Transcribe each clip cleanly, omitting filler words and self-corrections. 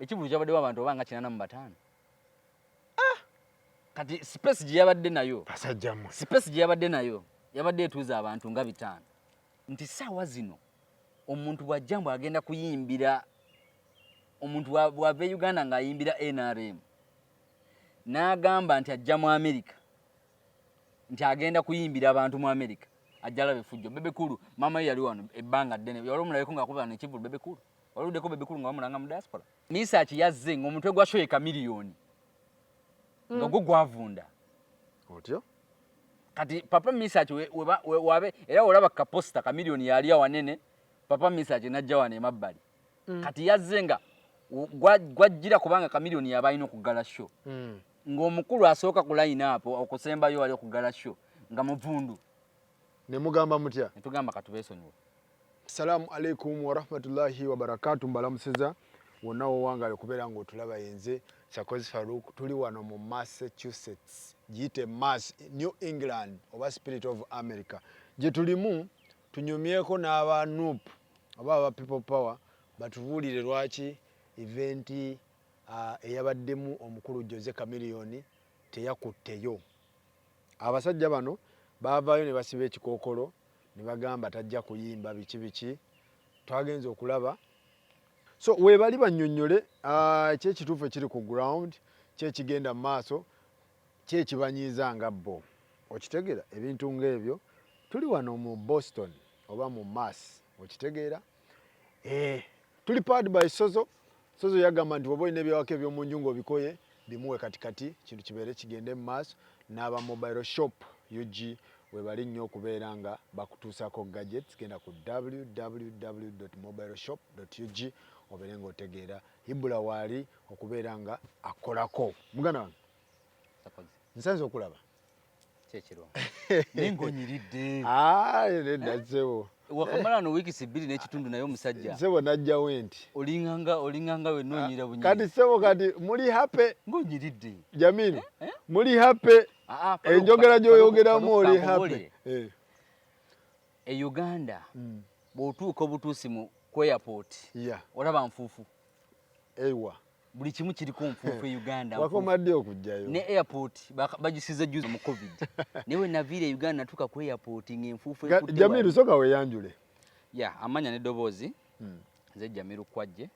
ekivulu kyabaddewo abantu obanga 85 kati space gye yabadde nayo basajjamu space gye yabadde nayo yabadde etuuza abantu nga 5 nti saawa zino omuntu bw'ajja agenda kuyimbira omuntu bw'ava Uganda ng'ayimbira NRM n'agamba nti ajja mu America nti agenda kuyimbira abantu mu America ajja labe fujjo bebekulu mama yali wano ebbanga ddene yali omulabeko ng'akuba n'ekivulu bebekulu waluddeko bebekulu nga bamulanga mu diaspora research yazze ng'omutwe gwa shoye Chameleone nga gwo gwavunda otyo kati papa research wabe era olaba ka poster Chameleone yali awanene papa research najja wane mabbali kati yazze nga gwajjira kubanga Chameleone yabayina okugala show ng'omukulu asooka ku line up okusembayo wali okugala show nga muvundu ne mugamba mutya ne tugamba katubeesonyiwa. Assalamu alaikum wa rahmatullahi wa barakatuh mbalamuseza wonna wowanga okubeera ng'otulaba yenze Sakozi Farouk tuli wano mu Massachusetts giyite Mass New England oba Spirit of America gye tulimu tunyumyeko n'aba NUP oba aba People Power batubuulire lwaki eventi eyabaddemu omukulu Jose Chameleone teyakutteyo. Abasajja bano baavaayo ne basiba ekikookolo ne bagamba tajja kuyimba biki twagenze okulaba so weebali bannyonnyole ekyekituufu ekiri ku ground kyekigenda mu maaso kyekibanyiiza nga bo okitegeera ebintu ng'ebyo tuli wano mu Boston oba mu Mass okitegeera tuli powered by Sozo yagamba nti oba olina ebyawako eby'omu nju ng'obikoye bimuwe katikati kintu kibeere kigende mu maaso n'aba mobile shop UG webali nnyo okubeera nga bakutuusako gadgets genda ku www.mobileshop.ug obeere ng'otegeera Ibula waali okubeera nga akolako muganda wange nsanze okulaba kyekiro nengonyiridde neddasewo wakamala no wiiki 2 n'ekitundu naye omusajja sebo najjawo enti olinganga we noonyira bunyiri kati sebo kati muli happy ngonyiridde Jamilu muli happy enjogera gy'oyogeramu oli happy e Uganda bw'otuuka obutuusi ku airport olaba nfuufu ewa buli kimu kiriko nfuufu e Uganda wakomadde okujjayo ne airport bagisize juzi mu covid newe naviire Uganda natuuka ku airport ng'enfuufu Jamilu soka weyanjule amanya n'eddoboozi nze Jamilu Kwajje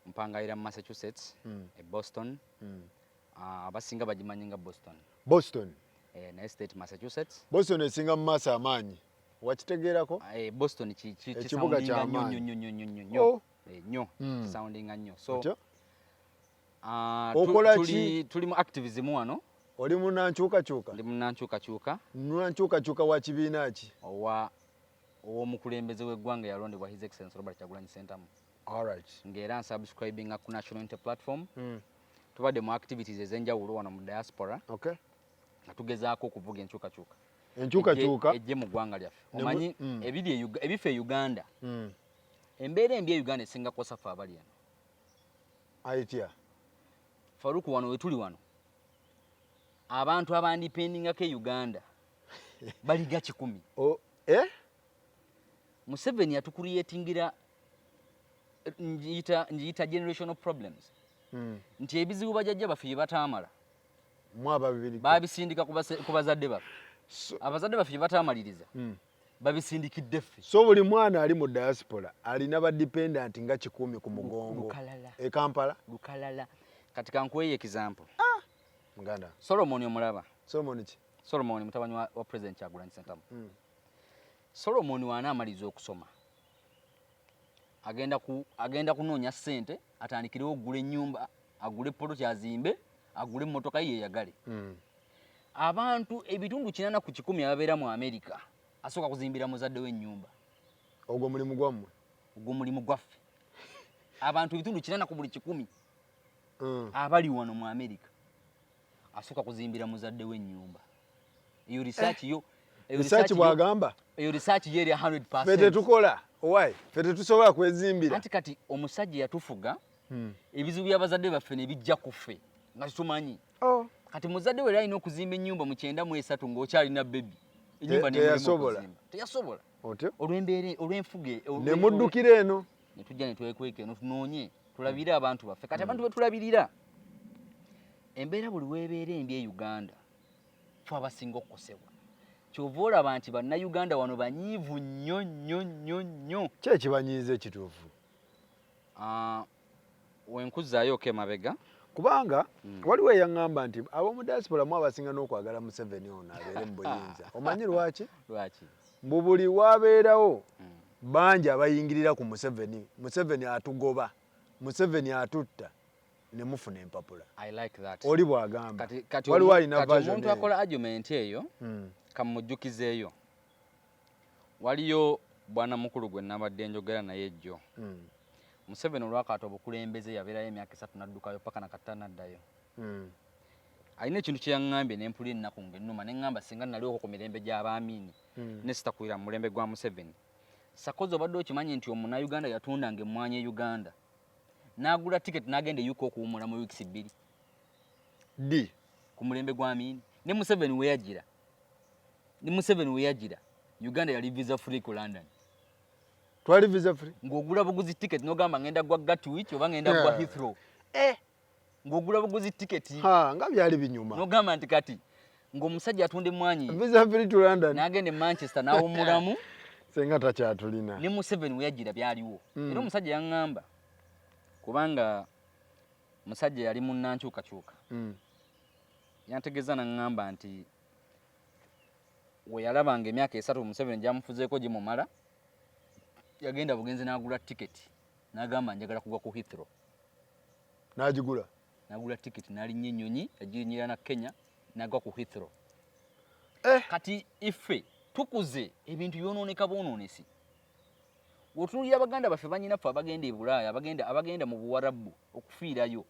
mpangayira mu Massachusetts e Boston abasinga bagimanyi nga Boston naye state Massachusetts Boston esinga mu maaso amaanyi wakitegeerako Boston ekibuga ky'amaanyi nnyo soundinga nnyo so tuli mu activism wano oli munankyukakyuka ndi munankyukakyuka wa kibiina ki ow'omukulembeze w'eggwanga yalondebwa His Excellency Robert Kyagulanyi Ssentamu ng'era nsubscribinga ku National Unity Platform tubadde mu activities ez'enjawulo wano mu diaspora nga tugezaako okuvuga enkyukakyuka ejje mu ggwanga lyaffe omanyi ebifa e Uganda embeera embi e Uganda esingako saffe abali eno ayitya Faruku wano wetuli wano abantu abandipendingako e Uganda baliga 100 Museveni yatukuliyetingira njiyita generational problems nti ebizibu bajjajja baffe bye bataamala babisindika ku bazadde baffe abazadde baffe bye bataamaliriza babisindikidde ffe so buli mwana ali mu diaspora alina badependent nga 10 ku mugongo e Kampala lukalala kati kankuweyo example muganda Solomon omulaba Solomon mutabani wa President Kyagulanyi Ssentamu Solomon wanaamaliza okusoma agenda kunoonya ssente atandikirewo ogula ennyumba agule poto kyazimbe agule emmotoka ye yagale abantu ebitundu 80 ku 100 ababeera mu America asooka kuzimbira muzadde w'ennyumba ogwo mulimu gwammwe ogwo mulimu gwaffe abantu ebitundu 80 ku buli 100 abali wano mu America asooka kuzimbira muzadde w'ennyumba eyo research bwagamba eyo research yeri 100%. Fete tukola why fete tusobola kwezimbira anti kati omusajja yatufuga ebizibu by'abazadde baffe ne bijja kuffe nga tumanyi kati muzadde we alina okuzimba ennyumba mu 93 ng'okyalina baby ennyumba teyasobola otyo olw'embeere olw'enfuge ne muddukira eno ne tujja ne twekweka eno tunoonye tulabire abantu baffe kati abantu betulabirira embeera buli weebeera embi e Uganda ffe abasinga okukosebwa kyova olaba nti bannayuganda wano banyiivu nnyo ki ekibanyiiza ekituufu wenkuzaayo emabega kubanga waliwo eyaŋŋamba nti ab'omu diaspora mu abasinga n'okwagala Museveni ono abeere mu buyinza omanyi lwaki mbu buli waabeerawo bangi abayingirira ku Museveni atugoba Museveni atutta ne mufuna empapula oli bw'agamba waliwo alina omuntu akola argument eyo kamujjukizeeyo waliyo bwana mukulu gwe nabadde njogera naye jjo Museveni olwakaata obukulembeze yabeerayo emyaka 3 n'addukayo paka nakata naddayo alina ekintu kye yaŋŋambye ne mpulira ennaku ng'ennuma ne ŋŋamba singa nali okwo ku mirembe gy'abaamiini ne sitakwira mu mulembe gwa Museveni sakozi obadde okimanyi nti omunnayuganda yatundanga emmwanyi e Uganda n'agula tiketi n'agenda e UK okuwummula mu wiikisi 2 ddi ku mulembe gw'Amiini ne Museveni we yagira Uganda yali visa free ku London twali visa free ng'ogula buguzi tiketi n'ogamba ngenda gwa Gatwick oba ngenda gwa Heathrow ng'ogula buguzi tiketi nga byali binyuma n'ogamba nti kati ng'omusajja atunda emmwanyi visa free to London n'agenda e Manchester n'awummulamu senga takyatulina ne Museveni we yagira byaliwo era omusajja yaŋŋamba kubanga musajja yali munnankyukakyuka yantegeeza naŋŋamba nti we yalabanga emyaka 3 Museveni gyamufuzeeko gimumala yagenda bugenzi n'agula tiketi n'agamba njagala kugwa ku Heathrow n'agula tiketi n'alinnya ennyonyi yagirinnyira na Kenya n'agwa ku Heathrow kati iffe tukuze ebintu byonooneka bwonoonesi wotunuulira abaganda baffe banyinaffe abagenda e Bulaaya abagenda mu Buwarabu okufiirayo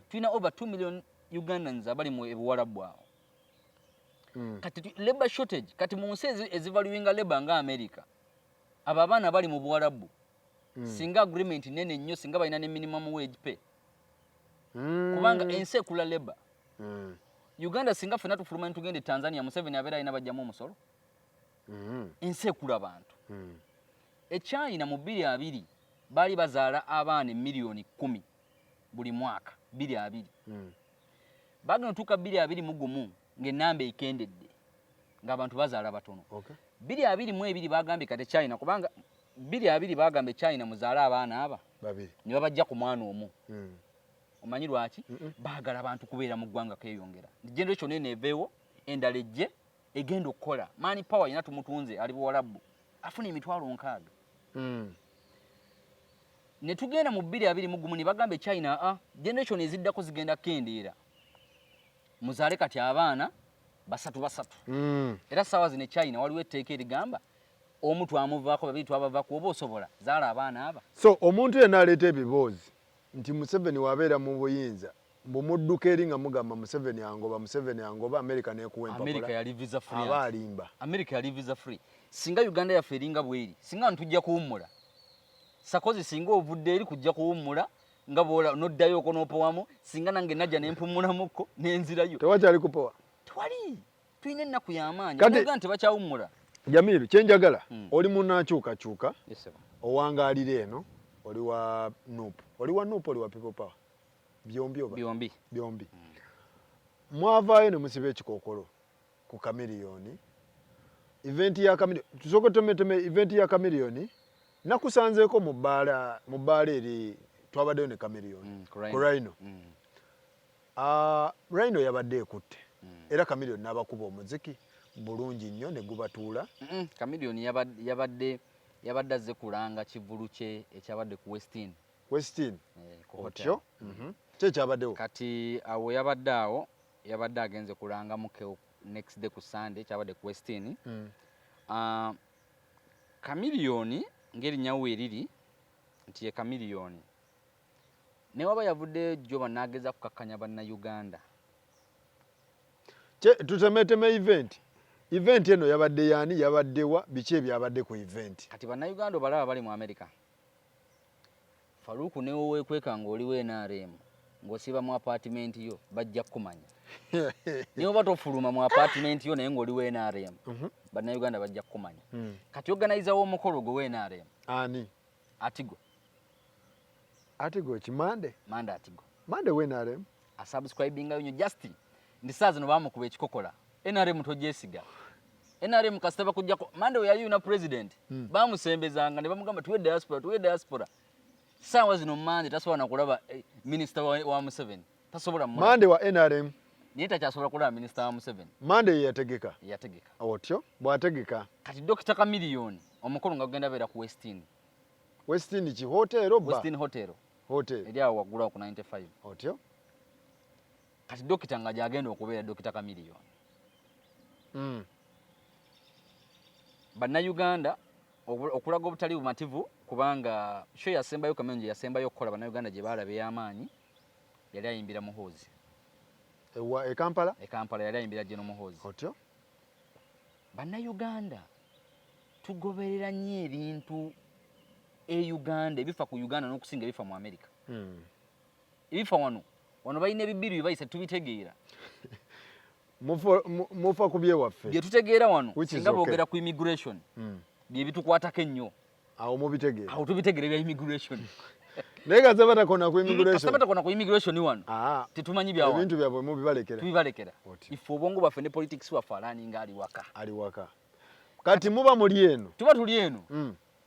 tulina over 2 million Ugandans abali mu Buwarabu awo kati labor shortage kati mu nsi ezivaluinga labor nga America abo abaana bali mu Buwarabu singa agreement nene nnyo singa balina ne minimum wage pay kubanga ensi ekula labor Uganda singa ffena tufuluma tugende Tanzania Museveni abeera alina bajjamu omusolo ensi ekula abantu China mu 2020 bali bazaala abaana miliyoni 10 buli mwaka 2020 bagenda tuka 2021 ng'ennamba ekendedde ng'abantu bazaala batono 2022 bagambye kate China kubanga 2020 bagambye China muzaala abaana aba babiri ne babajja ku mwana omu omanyi lwaki baagala abantu kubeera mu ggwanga kweyongera generation eno eveewo endala ejje egenda okukola mani power yina tumutunze ali Buwarabu afuna emitwalo 6 ne tugenda mu 2021 ne bagambe China generation eziddako zigenda kendeera muzaale kati abaana basatu era sawa zine China waliwo etteeka erigamba omu twamuvaako babiri twabavaako oba osobola zaala abaana aba so omuntu yenna aleeta ebiboozi nti Museveni wabeera mu buyinza mbumudduka eri nga mugamba Museveni angoba America nekuwa empapula America yali visa free aba alimba America yali visa free singa Uganda yaffe eringa bweri singa ntujja kuwummula sakozi singa ovudde eri kujja kuwummula nga bwola noddayo okonoopowamu singa nange najja nempumulamuko nenzirayo tewakyali kupowa twali tulina ennaku y'amaanyi Uganda tebakyawummula Jamiru kyenjagala oli munnakyukakyuka owangaalira eno oli wa Nuupu oli wa People Power byombi mwavaayo ne musiba ekikookolo ku Chameleone event ya Chameleone tusooka tumeteme event ya Chameleone nakusanzeeko mu bbaala eri twabaddeyo ne Chameleone ku Rhino Rhino yabadde ekutte era Chameleone n'abakuba omuziki bulungi nnyo ne gubatuula Chameleone yabadde azze kulanga kivulu kye ekyabadde ku Westin ku hotel kyekyabaddewo kati awo yabadde agenze kulanga muke next day ku Sunday kyabadde ku Westin Chameleone ng'erinnya eriri nti ye Chameleone ne waba yavudde jjo bannageza kukakkanya bannayuganda tutemeteme event eno yabadde yaani yabaddewa biki ebyabadde ku event kati bannayuganda obalaba bali mu America Faruku newo weekweka ng'oliwo NRM ng'osiba mu apartment yo bajja kumanya niyo batofuluma mu apartment yo naye ng'oliwo NRM bannayuganda bajja kumanya kati organizer w'omukolo gwe NRM ani Atigo Atigo kimande. Mande atigo. Mande we NRM. Asubscribinga yonyo just ndi sazi no bamukuba ekikokola. NRM tojesiga. NRM kasitaba kujjako mande we yali una president. Bamusembezanga ne bamugamba tuwe diaspora. Sawa zino mande tasobola kulaba minister wa Museveni. Tasobola mmula. Mande wa NRM. Nieta kyasobola kulaba minister wa Museveni. Mande yategeka. Yategeka. Otyo bwategeka. Kati Dr. Chameleone omukolo nga genda bera ku Westin. Westin ki hotel oba? Westin hotel. Hotel. Elia wagula ku 95. Otyo. Kati dokita nga jagenda okubeera Dr. Chameleone. Bannayuganda okulaga obutali bumativu kubanga sho yasembayo kamenje yasembayo okukola bannayuganda gye balabe y'amaanyi yali ayimbira Muhoozi. E Kampala? E Kampala yali ayimbira Jeno Muhoozi. Otyo. Bannayuganda tugoberera nnyo ebintu Uganda ebifa ku Uganda n'okusinga ebifa mu America. Ebifa wano balina ebibiru bybayise tubitegeera. Mufa kubye waffe. Bye tutegeera wano singa boogera ku immigration. Bye bitukwatako ennyo. Awo mubitegeera. Awo tubitegeera bya immigration. Naye gazabata kona ku immigration. Gazabata kona ku immigration wano. Tetumanyi byawo. Ebintu byabwe mubibalekera. Tubibalekera. Ife obwongo bwaffe ne politics waffe alaninga ali waka. Ali waka. Kati muba muli eno. Tuba tuli eno.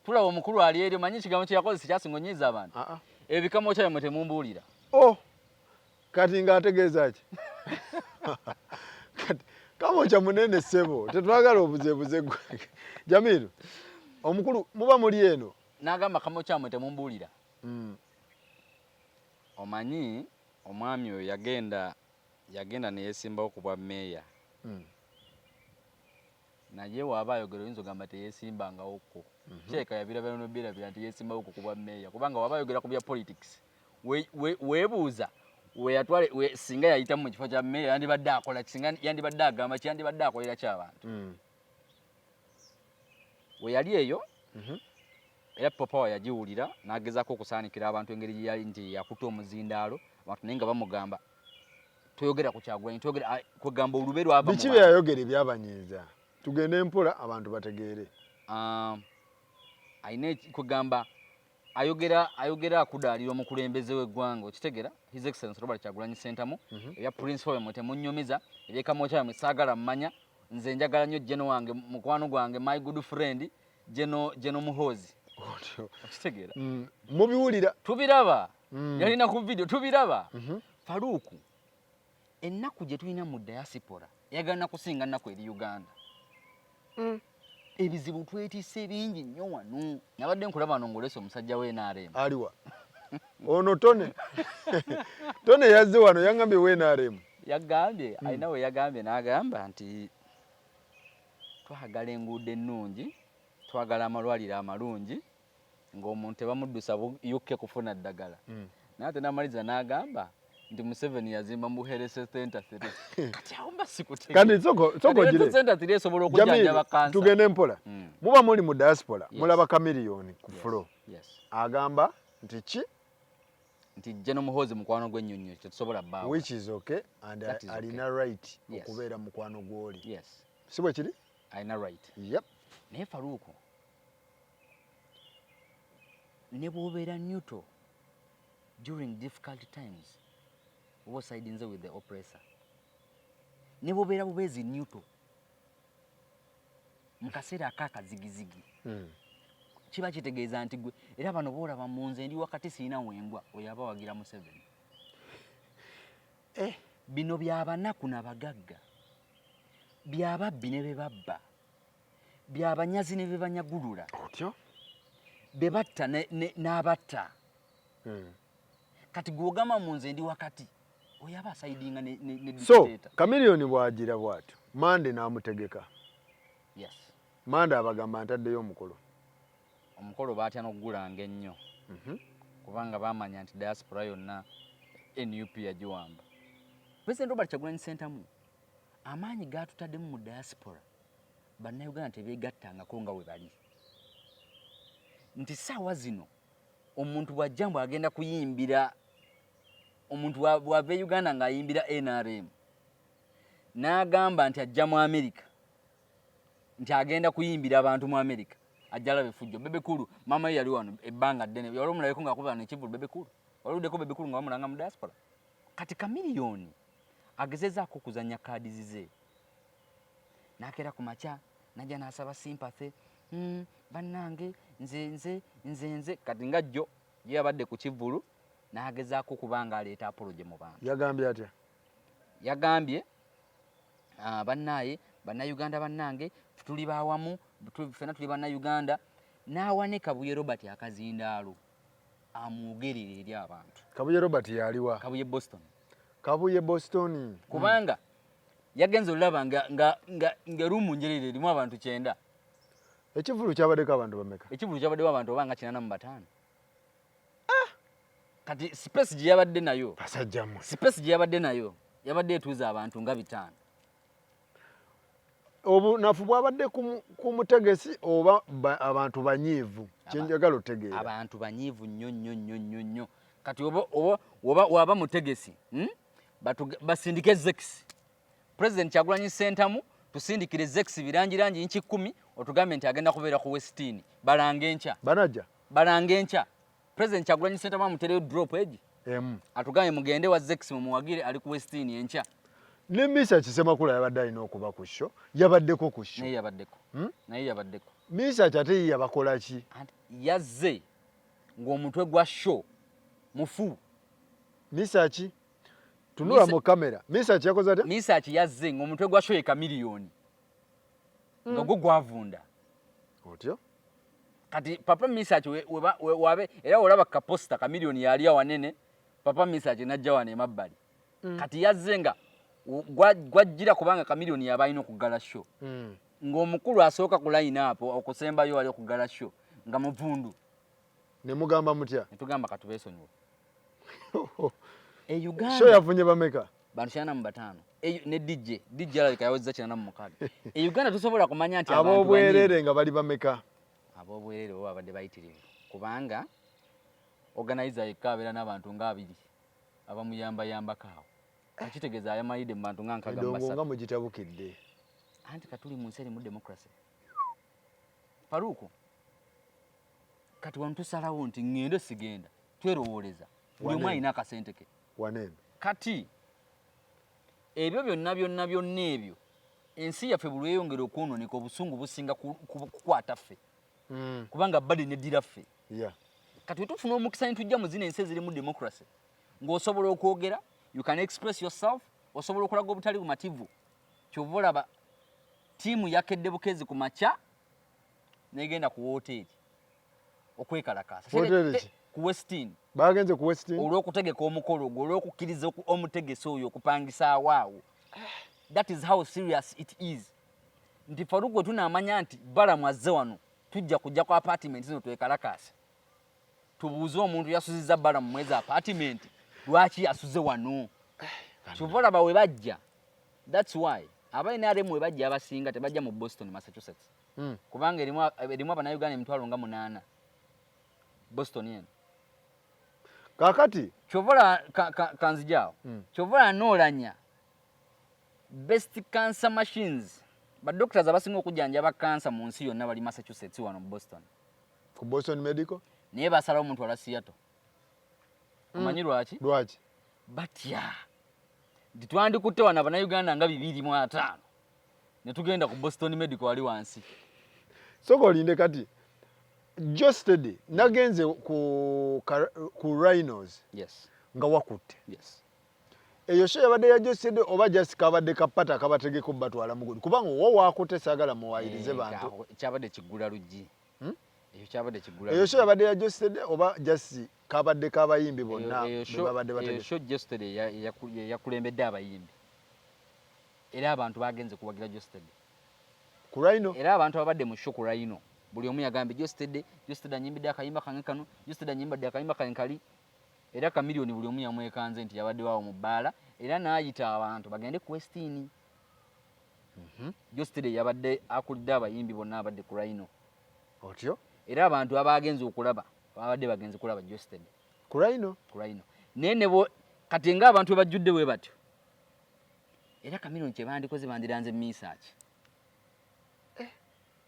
Tulaba omukulu ali eri manyi kigambo kye yakoze sikyasingonyiza abantu. Ebikamo kyayo mwe temumbuulira. Kati ng'ategeeza ki? Kati kamo kya munene ssebo tetwagala obuzebuze gwe. Jamiru omukulu muba muli eno. N'agamba kamo kyamwe temumbuulira. Omanyi omwami oyo yagenda ne yeesimbawo ku bwa meeya. Naye waba ayogera oyinza ogamba teyeesimbanga okwo. Kyeka yabirabira n'obirabira nti yeesimbawo ku bwa meeya kubanga waba ayogera ku bya politics. Weebuuza weyatwale singa yayita mu kifo kya meeya yandibadde akola kisinga yandibadde agamba yandibadde akolera ky'abantu. We yali eyo era papa yagiwulira n'agezaako okusaanikira abantu engeri gye yali nti yakuta omuzindaalo abantu naye nga bamugamba toyogera ku Kyagulanyi toyogera kugamba olube lwava mu biki bye yayogera ebyabanyiiza tugende mpola abantu bategeere. Ayina kugamba ayogera akudaalira omukulembeze w'eggwanga okitegera His Excellency Robert Kyagulanyi Ssentamu ebya principal mwe temunnyumiza ebyekamo kyammwe saagala mmanya nze njagala nnyo Jeno wange mukwano gwange my good friend Jeno Muhoozi. Okitegera mubiwulira tubiraba yalina ku video tubiraba. Faruku ennaku gye tulina mu diaspora yagana kusinga nnaku eri Uganda. Ebizibu twetise bingi nnyo wano. Nabadde nkulaba nongolese omusajja we NRM. Aliwa. Ono Tone. Tone yazze wano yangambye we NRM. Yagambye alina we yagambye n'agamba nti twagala enguudo ennungi twagala amalwaliro amalungi ng'omuntu tebamuddusa yukke kufuna ddagala. Naye ate n'amaliza n'agamba nti Museveni yazimba Muherese Center 3. Kati awo mba sikutegeera. Kandi soko gire. Center 3 esobola okujjanjaba kansa. Tugende mpola. Muba muli mu diaspora mulaba Chameleone ku floor. Agamba nti ki? Nti Jeno Muhoozi mukwano gw'ennyonyi tetusobola bbaawo. Which is okay and alina right okubeera mukwano gw'oli. Yes. Si bwe kiri? Alina right. Yep. Naye Faruku ne bw'obeera neutral during difficult times oba osidinze with the oppressor ne bw'obeera bubeezi neutral mu kaseera ak'akazigizigi kiba kitegeeza nti gwe era bano boolaba mu nze ndi wakati sirina wengwa oyo aba wagira Museveni. Bino by'abanaku n'abagagga by'ababbi ne be babba by'abanyazi ne be banyagulula otyo be batta n'abatta. Kati gw'ogamba mu nze ndi wakati oyo aba asayidinga ne dictator. Chameleone bw'agira bw'atyo Mande n'amutegeka. Yes. Mande abagamba ntaddeyo omukolo. Omukolo baatya n'okugulanga ennyo kubanga baamanya nti diaspora yonna NUP yagiwamba. President Robert Kyagulanyi Ssentamu amaanyi gaatutaddemu mu diaspora bannayuganda tebeegattangako nga we bali. Nti ssaawa zino omuntu bw'ajja mbu agenda kuyimbira omuntu bw'ava e Uganda ng'ayimbira NRM n'agamba nti ajja mu America nti agenda kuyimbira abantu mu America ajja alaba effujjo. Bebe Kulu mama ye yali wano ebbanga ddene yali omulabeko ng'akuba wano ekivulu Bebe Kulu waluddeko bebikulu nga bamulanga mu diaspora. Kati Chameleone agezezaako okuzanya kaadi zize n'akeera ku makya najja n'asaba sympathy. Bannange nze kati nga jjo ye yabadde ku kivulu n'agezaako kubanga aleeta apology mu bantu. Yagambye atya? Yagambye bannayuganda bannange tuli bawamu, ffenna tuli bannayuganda, n'awane Kabuye Robert akazindaalo amwogerere eri abantu. Kabuye Robert yaliwa? Kabuye Boston. Kabuye Boston. Kubanga yagenze olaba nga rumu njerere erimu abantu 9. Ekivulu kyabaddeko abantu bameka? Ekivulu kyabaddeko abantu obanga 85. Kati space gye yabadde nayo, basajjamu, space gye yabadde nayo yabadde etuuza abantu nga 5. Obunafu bwabadde ku mutegesi oba abantu banyiivu? Kyenjagala otegeera. Abantu banyiivu nnyo. Kati waba mutegesi basindike zex. President Kyagulanyi Ssentamu tusindikire zex birangirangi inchi 10 otugambe nti agenda kubeera ku Westini. Balange enkya. Banajja. Balange enkya. President Kyagulanyi Ssentamu amutereyo drop egi. Atugambe mugende wa zex mumuwagire ali ku Westini enkya. Ne Misa Kisemakula yabadde alina okuba ku show. Yabaddeko ku show. Naye yabaddeko. Naye yabaddeko. Misa ate yabakola ki? Yazze ng'omutwe gwa show mufu. Misa ki? Tunula mu kamera. Misa ki yakoze ate? Misa ki yazze ng'omutwe gwa show Chameleone. Nga gwo gwavunda. Otyo? Kati papa Misa ki wabe era olaba ka poster Chameleone yali awanene, papa Misa ki najja wane mabbali. Kati yazze nga gwajjira kubanga Chameleone yabayina okugala show. Ng'omukulu asooka ku line apo okusembayo ali okugala show nga muvundu. Ne mugamba mutya? Ne tugamba katubeesonyiwe. Uganda show yafunye bameka? Bantu 95. Ne DJ alabika yawezza 96. Uganda tusobola kumanya nti abantu abobwerere nga bali bameka? Abobwerere bo babadde bayitirivu kubanga organizer yekabera n'abantu nga 2 abamuyamba kaawo. Akitegeeza ayamayide mu bantu nga nkaga mbasa. Ndongo nga mugitabukidde. Anti katuli mu nseri mu democracy. Paruko. Kati wantu salawo nti ngende sigenda. Twerowooleza. Buli omwe alina akasente ke. Wanene. Kati ebyo byonna ebyo ensi yaffe buli yeyongera okwonooneka obusungu businga kukwata ffe. Kubanga bali neddira ffe. Kati tufuna omukisa ntujja mu zino ensi eziri mu democracy. Ng'osobola okwogera, you can express yourself, osobola okulaga obutali bumativu. Kyova olaba tiimu yakedde bukezi ku makya negenda ku hoteri okwekalakaasa. Ku Westini. Bagenze ku Westini. Olw'okutegeka omukolo ogwo, olw'okukkiriza omutegesi oyo okupangisa awaawo. That is how serious it is. Nti Faruku tunaamanya nti Balamu azze wano tujja kujja ku apartment zino twekalakaasa. Tubuuze omuntu yasuzizza Balamu mwezi apartment lwaki yasuze wano. Kyova olaba we bajja. That's why abalina aremu we bajja abasinga tebajja mu Boston, Massachusetts. Kubanga erimu abannayuganda emitwalo nga 8 Boston yen. Kakati Chovola kanzijao. Chovola nolanya best cancer machines. Ba doctors abasinga okujjanjaba cancer mu nsi yonna bali Massachusetts wano mu Boston. Ku Boston Medical? Naye basalawo omuntu ala Seattle. Omanyi lwaki? Lwaki? Batya. Ditwandikutte wana bannayuganda nga 205. Ne tugenda ku Boston Medical ali wansi. Soko olinde kati. Just nagenze ku Rhinos. Yes. Nga wakutte. Yes. Eyo show yabadde ya just oba just kabadde kapata kabategeko batwala mugudi. Kubanga wo wakutte sagala muwayirize bantu. Kyabadde kigula luggi. Eyo kyabadde kigula. Eyo show yabadde ya just oba just kabadde kabayimbi bonna babadde bategeko. Eyo show just yakulembedde abayimbi. Era abantu bagenze kuwagira just ku Rhino. Era abantu abadde mu show ku Rhino. Buli omu yagambye just anyimbidde akayimba kange kano, just anyimbadde akayimba kankali. Era Chameleone buli omu yamwekanze nti yabadde waawo mu bbaala era n'ayita abantu bagende ku Westini. Just yabadde akulidde abayimbi bonna abadde ku Rhino. Otyo? Era abantu abagenze okulaba babadde bagenze kulaba just ku Rhino. Ku Rhino. Nene kati nga abantu bajjudde we batyo. Era Chameleone kye bandikoze bandiranze research.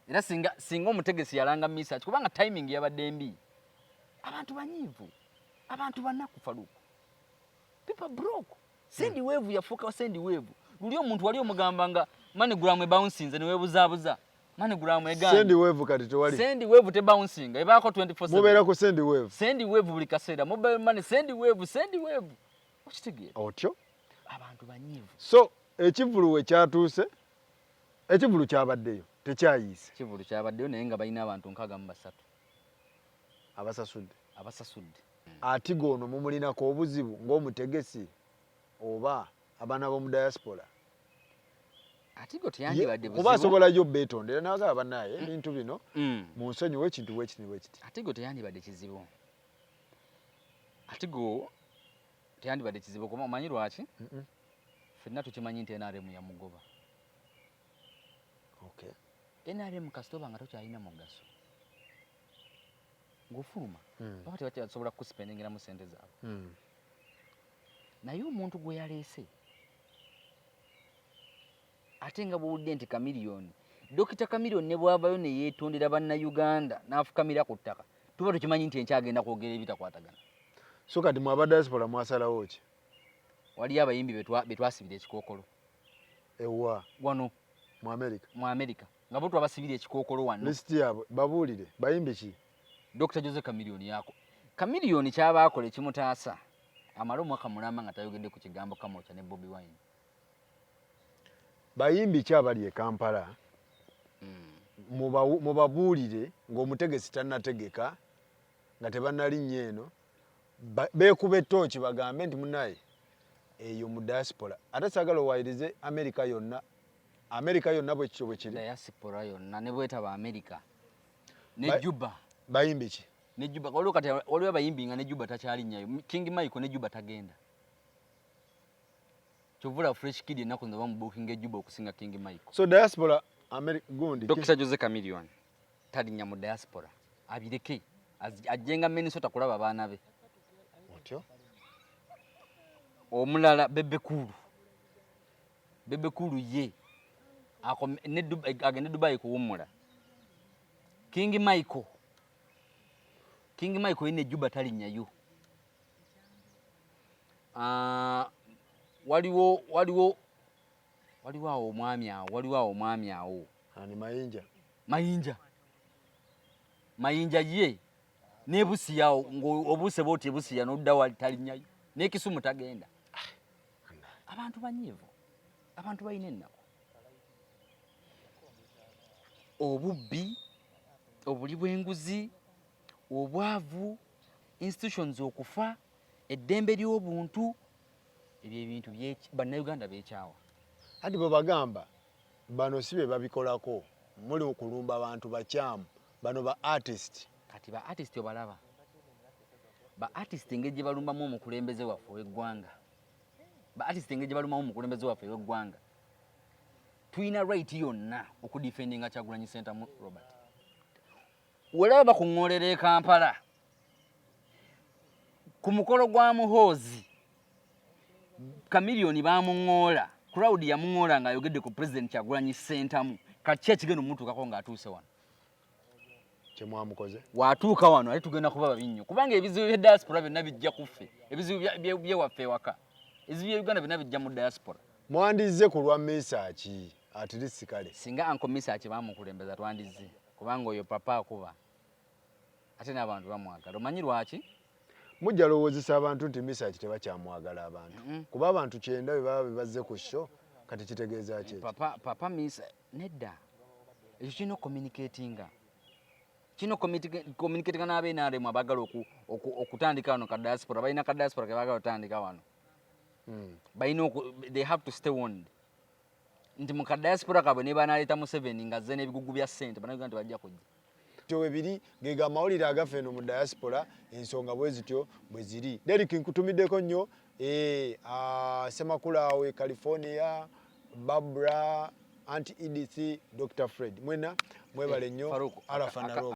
Era singa omutegesi yalanga research kubanga timing yabadde mbi. Abantu banyiivu. abantu banaku Faruku. People broke. Sendi wave yafuka sendi wave. Luli omuntu wali omugamba nga MoneyGram bouncing ne webuzabuza. MoneyGram egani. Sendi wave kati tewali. Sendi wave te bouncing. Ebako 24/7. Mubera ko sendi wave. Sendi wave buli kaseera. Mobile money sendi wave. Okitegeera. Otyo. Abantu banyivu. So ekivulu we kyatuuse. Ekivulu kyabaddeyo. Tekyayise. Ekivulu kyabaddeyo naye nga balina abantu 63. Abasasudde. Ati gono mumulinako obuzibu ng'omutegesi oba abaana b'omu diaspora. Atigo teyandibadde buzibu. Kuba asobola yo betondera n'agaba bannaye ebintu bino mu nsonyi w'ekintu w'ekiti. Atigo teyandibadde kizibu. Atigo teyandibadde kizibu kuba omanyi lwaki? Ffenna tukimanyi nti NRM yamugoba. Okay. NRM kasitoba nga tokyalina mugaso. Ng'ofuluma. Baba tebakyasobola kukusipendingiramu ssente zaabwe. Naye omuntu gwe yaleese ate nga bw'owudde nti Chameleone, Dokita Chameleone ne bw'avayo ne yeetondera bannayuganda n'afukamira ku ttaka, tuba tukimanyi nti enkyagenda kwogera ebitakwatagana. So kati mu aba diaspora mwasalawo ki? Waliyo abayimbi be twasibira ekikookolo. Ewa? Wano. Mu America. Nga bo twabasibira ekikookolo wano. Lisiti yaabwe babuulire bayimbi ki? Dr. Jose Chameleone yako. Chameleone ky'abaakola ekimutaasa. Amala omwaka mulamba nga tayogedde ku kigambo Kamwokya ne Bobi Wine. Bayimbi ki abali e Kampala? Mubabuulire ng'omutegesi tannategeka nga tebannalinnya eno beekuba ettooki bagambe nti munnaye eyo mu diaspora. Ate saagala owayirize Amerika yonna bwe kityo bwe kiri. Diaspora yonna ne bwetaba Amerika. Ne Juba. Bayimbi ki? Ne Juba. Waliwo abayimbi nga ne Juba takyalinnyayo. King Michael ne Juba tagenda. Chovula fresh kid ennaku nze bamubuukinga Juba okusinga King Michael. So diaspora America gundi. Dr. Jose Chameleone talinnya mu diaspora. Abireke ajjenga Minnesota kulaba baana be. Otyo. Omulala Bebe Kulu ye agende Dubai kuwummula. King Michael ine Juba talinnyayo. Waliwo omwami awo. Ani Mayinja ye nebusiya obuse boti ebusiya nodda wali talinyayo. N'ekisumu tagenda. Abantu banyivu. Abantu balina ennaku. Obubbi, obuli bw'enguzi, obwavu, institutions okufa, eddembe ly'obuntu, ebyo ebintu bannayuganda beekyawa. Ati bwe bagamba bano si be babikolako, muli okulumba abantu bakyamu, bano ba artist. Kati ba artist obalaba. Ba artist engeri gye balumbamu omukulembeze waffe w'eggwanga. Tuyina right yonna okudefendinga Kyagulanyi Center mu Robert. Waliwo bakuŋŋoolera e Kampala ku mukolo gwa muhoozi Chameleone baamuŋŋoola, crowd yamuŋŋoola ng'ayogedde ku President Kyagulanyi Center mu kati ki ekigenda omutuukako ng'atuuse wano. Kye mwamukoze? Watuuka wano ate tugenda kuba babi nnyo kubanga ebizibu bya diaspora byonna bijja kuffe, ebizibu byewaffe ewaka, ebizibu bya Uganda byonna bijja mu diaspora. Mwandizze ku lwa mesaki at least kale. Singa Uncle Mesaki baamukulembeza twandizze kubanga oyo papa akuba ate n'abantu bamwagala. Omanyi lwaki? Mujja lowoozesa abantu nti mesaki tebakyamwagala abantu. Kuba abantu 9 bwe baba bazze ku show kati kitegeeza ki? Papa Misa nedda. Ekyo kirina communicatinga. Communicatinga n'abeNRM abagala okutandika wano ka diaspora. Balina ka diaspora ke baagala otandika wano. They have to stay warned. Nti mu ka diaspora kabwe ne banaleeta Museveni ng'azze n'ebigugu bya ssente bannayuganda bajja kujja. Webiri gega mawulire agaffe eno mu diaspora ensonga bwe zityo bwe ziri. Derek nkutumiddeko nnyo Semakulawe California, Barbara, Auntie Edith, Dr. Fred. Mwena mwebale nnyo. Arafa na